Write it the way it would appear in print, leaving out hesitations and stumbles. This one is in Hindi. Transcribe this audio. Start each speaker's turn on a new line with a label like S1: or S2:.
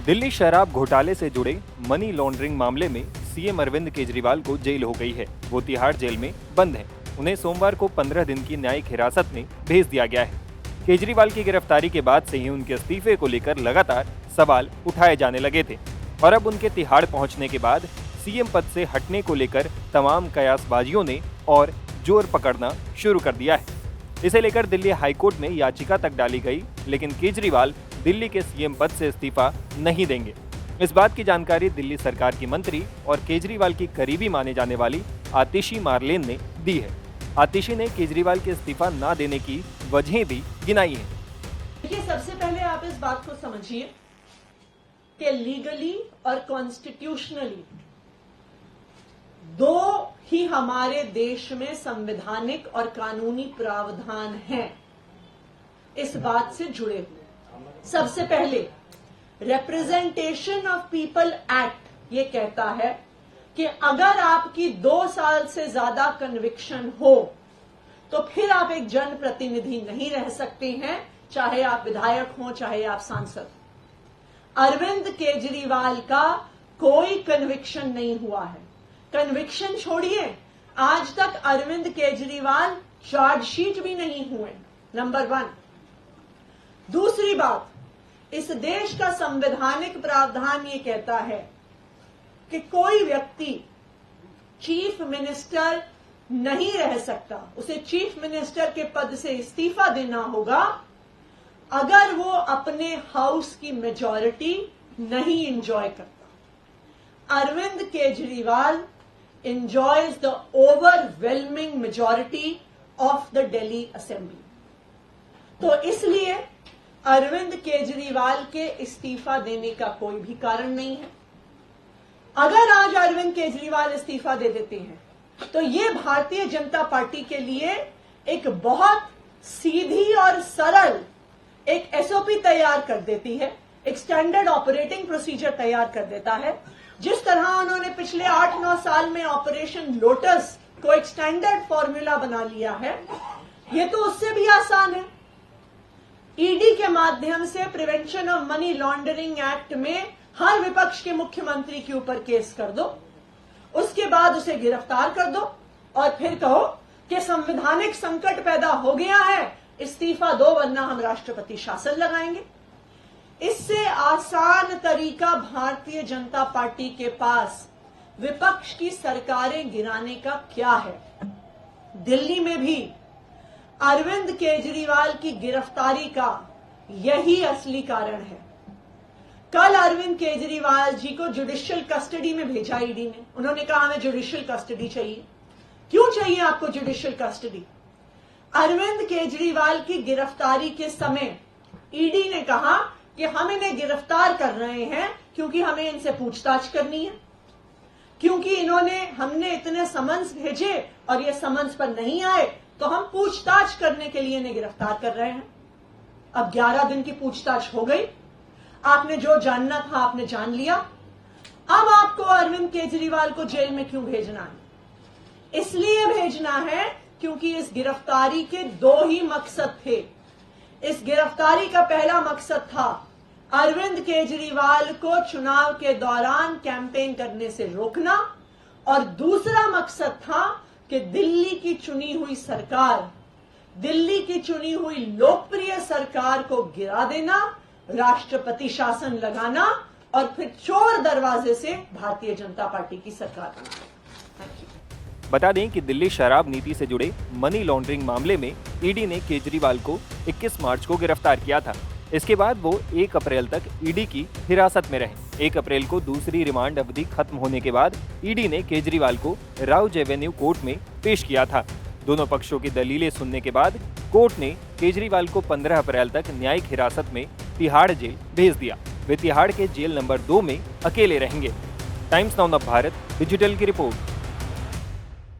S1: दिल्ली शराब घोटाले से जुड़े मनी लॉन्ड्रिंग मामले में सीएम अरविंद केजरीवाल को जेल हो गई है। वो तिहाड़ जेल में बंद हैं। उन्हें सोमवार को 15 दिन की न्यायिक हिरासत में भेज दिया गया है। केजरीवाल की गिरफ्तारी के बाद से ही उनके इस्तीफे को लेकर लगातार सवाल उठाए जाने लगे थे और अब उनके तिहाड़ पहुंचने के बाद सीएम पद से हटने को लेकर तमाम कयासबाजियों ने और जोर पकड़ना शुरू कर दिया है। इसे लेकर दिल्ली हाईकोर्ट में याचिका तक डाली गई, लेकिन केजरीवाल दिल्ली के सीएम पद से इस्तीफा नहीं देंगे। इस बात की जानकारी दिल्ली सरकार की मंत्री और केजरीवाल की करीबी माने जाने वाली आतिशी मार्लेन ने दी है। आतिशी ने केजरीवाल के इस्तीफा न देने की वजहें भी गिनाई हैं।
S2: देखिए, सबसे पहले आप इस बात को समझिए कि लीगली और कॉन्स्टिट्यूशनली दो ही हमारे देश में संवैधानिक और कानूनी प्रावधान हैं इस बात से जुड़े हुए। सबसे पहले रिप्रेजेंटेशन ऑफ पीपल एक्ट ये कहता है कि अगर आपकी 2 साल से ज्यादा कन्विक्शन हो तो फिर आप एक जनप्रतिनिधि नहीं रह सकते हैं, चाहे आप विधायक हो चाहे आप सांसद। अरविंद केजरीवाल का कोई कन्विक्शन नहीं हुआ है। कन्विक्शन छोड़िए, आज तक अरविंद केजरीवाल चार्जशीट भी नहीं हुए, नंबर 1। दूसरी बात, इस देश का संवैधानिक प्रावधान ये कहता है कि कोई व्यक्ति चीफ मिनिस्टर नहीं रह सकता, उसे चीफ मिनिस्टर के पद से इस्तीफा देना होगा अगर वो अपने हाउस की मेजॉरिटी नहीं एंजॉय करता। Arvind Kejriwal enjoys the overwhelming majority of the Delhi Assembly। तो इसलिए अरविंद केजरीवाल के इस्तीफा देने का कोई भी कारण नहीं है। अगर आज अरविंद केजरीवाल इस्तीफा दे देते हैं तो ये भारतीय जनता पार्टी के लिए एक बहुत सीधी और सरल एक एसओपी तैयार कर देती है, एक स्टैंडर्ड ऑपरेटिंग प्रोसीजर तैयार कर देता है। जिस तरह उन्होंने पिछले 8-9 साल में ऑपरेशन लोटस को एक स्टैंडर्ड फॉर्मूला बना लिया है, ये तो उससे भी आसान है। ईडी के माध्यम से prevention of money laundering act में हर विपक्ष के मुख्यमंत्री के ऊपर केस कर दो, उसके बाद उसे गिरफ्तार कर दो और फिर कहो कि संवैधानिक संकट पैदा हो गया है, इस्तीफा दो वरना हम राष्ट्रपति शासन लगाएंगे। इससे आसान तरीका भारतीय जनता पार्टी के पास विपक्ष की सरकारें गिराने का क्या है। दिल्ली में भी अरविंद केजरीवाल की गिरफ्तारी का यही असली कारण है। कल अरविंद केजरीवाल जी को जुडिशियल कस्टडी में भेजा ईडी ने। उन्होंने कहा हमें जुडिशियल कस्टडी चाहिए। क्यों चाहिए आपको जुडिशियल कस्टडी? अरविंद केजरीवाल की गिरफ्तारी के समय ईडी ने कहा कि हम इन्हें गिरफ्तार कर रहे हैं क्योंकि हमें इनसे पूछताछ करनी है, क्योंकि हमने इतने समन्स भेजे और ये समन्स पर नहीं आए तो हम पूछताछ करने के लिए इन्हें गिरफ्तार कर रहे हैं। अब 11 दिन की पूछताछ हो गई, आपने जो जानना था आपने जान लिया। अब आपको अरविंद केजरीवाल को जेल में क्यों भेजना है? इसलिए भेजना है क्योंकि इस गिरफ्तारी के 2 ही मकसद थे। इस गिरफ्तारी का पहला मकसद था अरविंद केजरीवाल को चुनाव के दौरान कैंपेन करने से रोकना और दूसरा मकसद था कि दिल्ली की चुनी हुई सरकार, दिल्ली की चुनी हुई लोकप्रिय सरकार को गिरा देना, राष्ट्रपति शासन लगाना और फिर चोर दरवाजे से भारतीय जनता पार्टी की सरकार बनाना।
S1: बता दें कि दिल्ली शराब नीति से जुड़े मनी लॉन्ड्रिंग मामले में ईडी ने केजरीवाल को 21 मार्च को गिरफ्तार किया था। इसके बाद वो 1 अप्रैल तक ईडी की हिरासत में रहे। 1 अप्रैल को दूसरी रिमांड अवधि खत्म होने के बाद ईडी ने केजरीवाल को राउज एवेन्यू कोर्ट में पेश किया था। दोनों पक्षों की दलीलें सुनने के बाद कोर्ट ने केजरीवाल को 15 अप्रैल तक न्यायिक हिरासत में तिहाड़ जेल भेज दिया। वे तिहाड़ के जेल नंबर 2 में अकेले रहेंगे। टाइम्स नाउ भारत डिजिटल की रिपोर्ट।